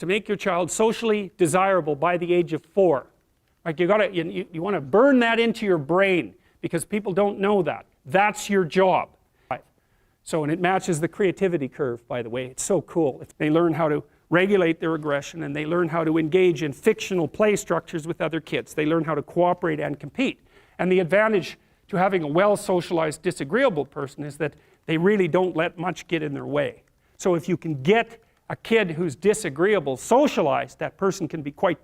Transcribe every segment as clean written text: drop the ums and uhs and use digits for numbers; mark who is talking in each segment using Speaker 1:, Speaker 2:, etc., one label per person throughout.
Speaker 1: to make your child socially desirable by the age of 4. Like you want to burn that into your brain because people don't know that. That's your job. So, and it matches the creativity curve, by the way. It's so cool. If they learn how to regulate their aggression and they learn how to engage in fictional play structures with other kids. They learn how to cooperate and compete. And the advantage to having a well-socialized, disagreeable person is that they really don't let much get in their way. So if you can get a kid who's disagreeable socialized, that person can be quite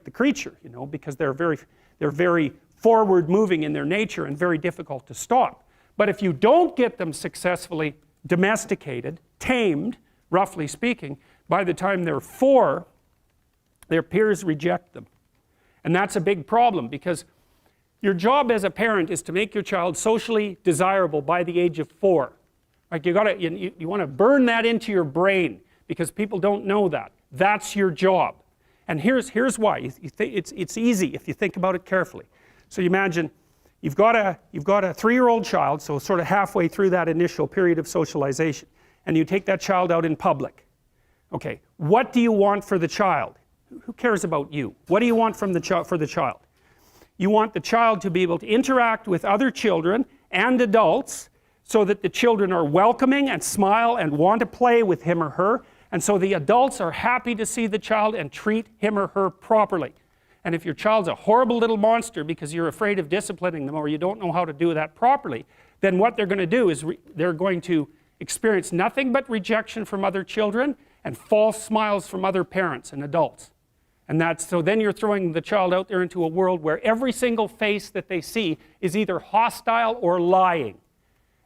Speaker 1: the creature, you know, because they're very forward-moving in their nature and very difficult to stop. But if you don't get them successfully domesticated, tamed, roughly speaking, by the time they're 4, their peers reject them. And that's a big problem because your job as a parent is to make your child socially desirable by the age of 4. Like you want to burn that into your brain because people don't know that. That's your job. And here's why. It's easy if you think about it carefully. So you imagine you've got a 3-year-old child, so sort of halfway through that initial period of socialization, and you take that child out in public. Okay, what do you want for the child? Who cares about you? What do you want from for the child? You want the child to be able to interact with other children and adults so that the children are welcoming and smile and want to play with him or her, and so the adults are happy to see the child and treat him or her properly. And if your child's a horrible little monster because you're afraid of disciplining them or you don't know how to do that properly, then what they're going to do is they're going to experience nothing but rejection from other children and false smiles from other parents and adults. And so then you're throwing the child out there into a world where every single face that they see is either hostile or lying.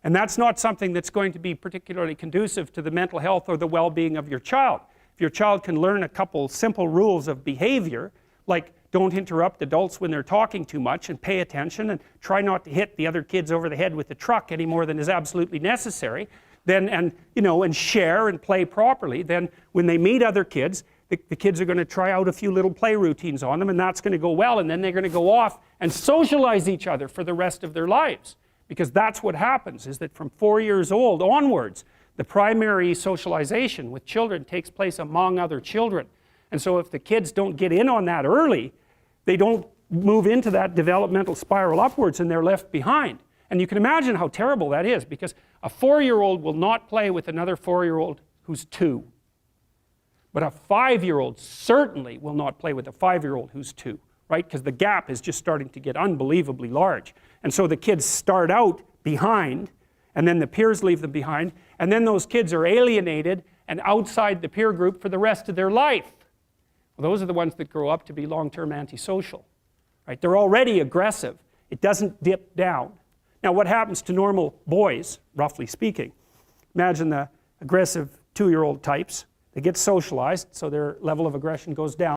Speaker 1: And that's not something that's going to be particularly conducive to the mental health or the well-being of your child. If your child can learn a couple simple rules of behavior, like don't interrupt adults when they're talking too much and pay attention and try not to hit the other kids over the head with the truck any more than is absolutely necessary, then, and share and play properly, then when they meet other kids, the kids are going to try out a few little play routines on them and that's going to go well, and then they're going to go off and socialize each other for the rest of their lives. Because that's what happens, is that from 4 years old onwards, the primary socialization with children takes place among other children. And so if the kids don't get in on that early, they don't move into that developmental spiral upwards and they're left behind. And you can imagine how terrible that is, because a 4-year-old will not play with another 4-year-old who's 2. But a 5-year-old certainly will not play with a 5-year-old who's 2, right? Because the gap is just starting to get unbelievably large. And so the kids start out behind, and then the peers leave them behind, and then those kids are alienated and outside the peer group for the rest of their life. Well, those are the ones that grow up to be long-term antisocial, right? They're already aggressive. It doesn't dip down. Now, what happens to normal boys, roughly speaking? Imagine the aggressive 2-year-old types. They get socialized, so their level of aggression goes down.